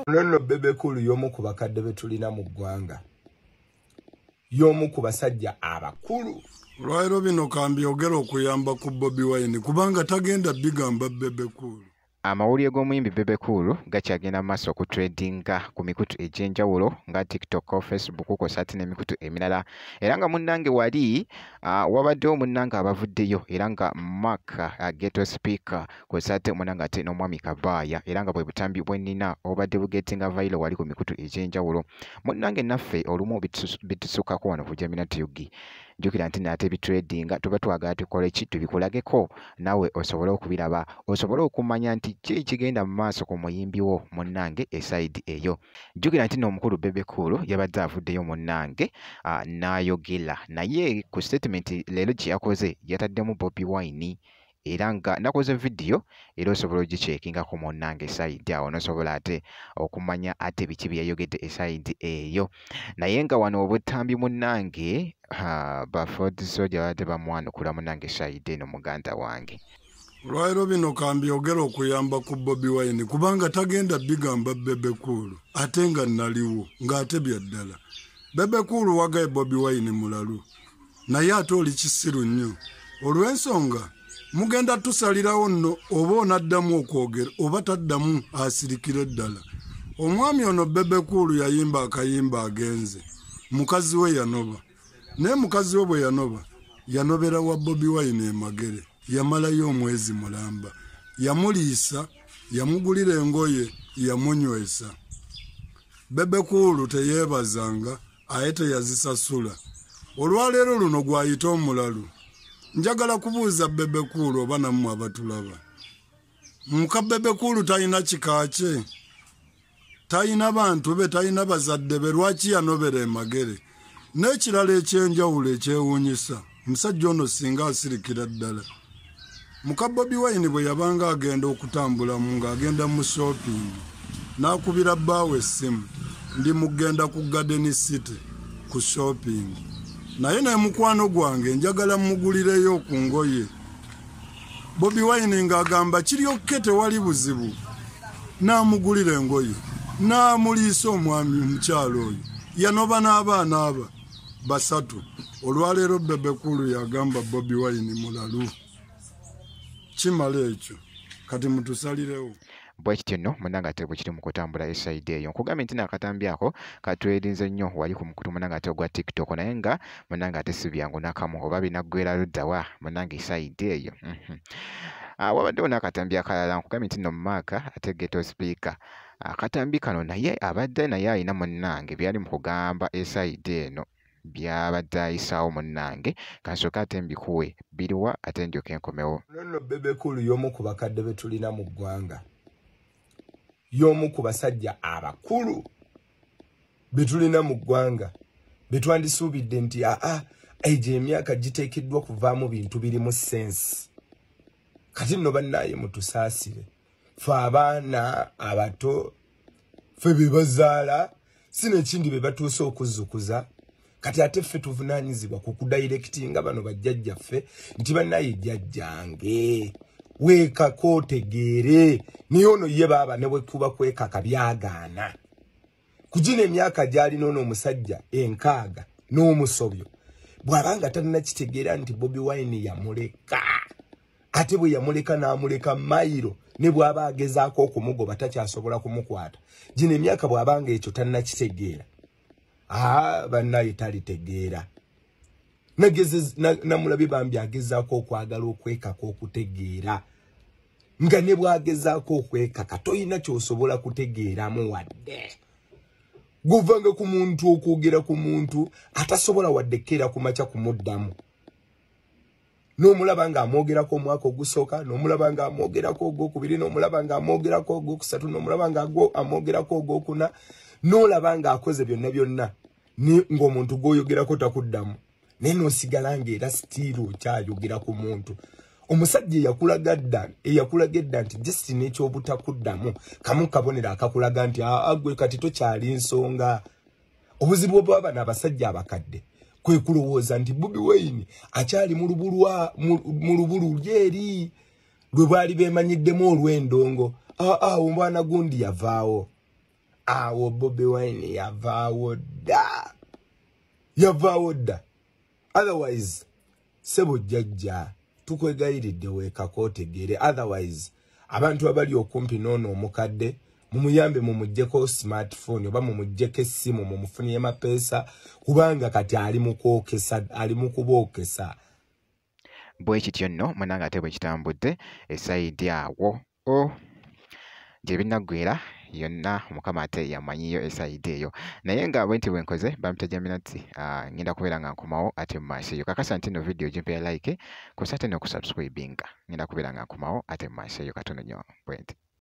Nonno Bebe Cool y'omu ku bakadde be tulina mu ggwanga. Y'omu ku basajja abakulu. Lwairo bino kambyogera okuyamba ku Bobi Wine kubanga tagenda bigamba Bebe Cool. Amawulire g'omuyimbi Bebe Cool gakyagenda maaso okutredinga ku mikutu egy'enjawulo nga TikTok, Facebook kw'osaati n'emikutu emirala. Era nga munnange wali wabaddewo munnange abavuddeyo era nga Mark Ghetto Speaker kw'osaate munnange ate n'omwami Kabaaya era nga bwe butambi bwennina obadde bugetinga viral wali ku mikutu egy'enjawulo. Munnange naffe olumu bitusukako wano ku Jamina Tyugi. Jukira nti nate bitredinga tuba twagala tukole ki tubikulageko nawe osobole okubiraba osobole okumanya nti ki kigenda mu maaso ku muyimbi wo munnange eside eyo. Jukira nti n'omukulu Bebe Cool yabadde avuddeyo munnange n'ayogera naye ku statement leero kye yakoze yataddemu Bobi Wine era nga nakoze video era osobola ogicekinga ku munnange eside awo nosobola ate okumanya ate biki bye yayogedde eside eyo. Naye nga wano obutambi munnange Baford Soja badde bamwanukula munnange eside eno muganda wange. Lwairo bino kambyogera okuyamba ku Bobi Wine kubanga tagenda bigamba Bebe Cool ate nga naliwo ng'ate byaddala. Bebe Cool wagaye Bobi Wine mulalu naye ate oli kisiru nnyo olw'ensonga mugenda tusalirawo nno oba onaddamu okwogera oba taddamu asirikira ddala. Omwami ono Bebe Cool yayimba akayimba agenze mukazi we yanoba naye mukazi we bwe yanoba yanobera wa Bobi Wine emagere yamalayo omwezi mulamba yamuliisa yamugulira engoye yamunywesa. Bebe Cool teyeebazanga aye teyazisasula. Olwaleero luno gwayita omulalu njagala kubuuza Bebe Cool oba nammwe abatulaba muka Bebe Cool talina kika kye talina bantu be talina bazadde be lwaki yanobera emagere n'ekirala ekyenjawulo ekyewuunyisa musajja ono singa asirikira ddala. Muka Bobi Wine bwe yabanga agenda okutambula ng'agenda mu shopping n'akubira bbaawe essimu ndi mugenda ku Garden City ku shopping naye naye mukwano gwange njagala mugulireyo ku ngoye. Bobi Wine ng'agamba kiryokke tewali buzibu n'amugulira engoye n'amuliisa omwami omukyalo oyo yanoba n'abaana aba basatu. Olwaleero Bebe Cool yagamba Bobi Wine mulalu kimala ekyo kati mutusalirewo. Bwekityo nno munnange ate bwe kiri mu kutambula eside eyo nkugambye nti n'akatambi ako katwerinze nnyo wali ku mukutu munnange ate ogwa TikTok naye nga munnange ate si byangu nakamu oba binaggwera luddawa munnange eside eyo. Wabaddewo n'akatambi akalala nkugambye nti nno Mark ate Ghetto Speaker akatambi kano naye abadde naye alina munnange byali mu kugamba eside eno byabadde ayisaawo munnange kansooka ate mbikuwe biriwa ate ndyoke enkomewo. Nonno Bebe Cool y'omu ku bakadde be tulina mu ggwanga. Y'omu ku basajja abakulu be tulina mu ggwanga be twandisuubidde nti egyo emyaka giteekeddwa kuvaamu bintu birimu sense. Kati nno bannaaye mutusaasire ffe abaana abato ffe be bazaala si nekindi be batuuse okuzzukuza kati ate ffe tuvunaanyizibwa ku kudayirekitinga bano bajjajjaffe nti bannaaye jjajjange weekako otegeere naye ono ye baaba ne bwe kuba kwekaka byagaana. Kugina emyaka gy'alina ono omusajja 6 n'omusobyo bw'abanga talina kitegeera nti Bobi Wine yamuleka ate bwe yamuleka n'amuleka mayiro ne bw'aba agezaako okumugoba takyasobola kumukwata. Gino emyaka bw'abanga ekyo talina kitegeera bannaye talitegeera. Namulabe bambi agezaako okwagala okwekaka okutegeera nga ne bw'agezaako okwekaka toyina ky'osobola kutegeeramu wadde. Guvanga ku muntu okwogera ku muntu atasobola wadde kkeera ku makya kumuddamu. N'omulaba ng'amwogerako omwaka ogusooka n'omulaba ng'amwogerako ogwokubiri n'omulaba ng'amwogerako ogwokusatu n'omulaba ng'amwogerako ogwokuna n'olaba ng'akoze byonna byonna ng'omuntu gw'oyogerako takuddamu naye n'osigala ng'era sitiiri okyayogera ku muntu. Omusajja eyakulaga edda nti just n'ekyobutakuddamu kamu kabonera akakulaga nti gwe kati tokyali nsonga. Obuzibu bw'abana abasajja abakadde kwe kulowooza nti Bobi Wine akyali mu lubulu lyeri lwe baali beemanyiddemu olw'endongo. Omwana gundi yavaawo awo Bobi Wine yavaawo dda. Otherwise sebo jajja tukwegayiridde weekako otegeere. Otherwise abantu abali okumpi n'ono omukadde mumuyambe mumuggyeko smartphone oba mumuggyeko essimu mumufunye mapeesa kubanga kati ali mu kubookesa. Bwe kityo nno munanga ate bwe kitambudde esayidi awo gye binnaggwera yonna Mukama ate yamanyiyo esayidi eyo. Naye nga bwe nti bwe nkoze bamutajja minati ngenda kubeera nga nkomawo ate mu maaso eyo. Kakasa nti no video gyempeera like kusate n'okusubscribinga ngenda kubeera nga nkomawo ate mu maaso eyo katono nnyo bwe nti.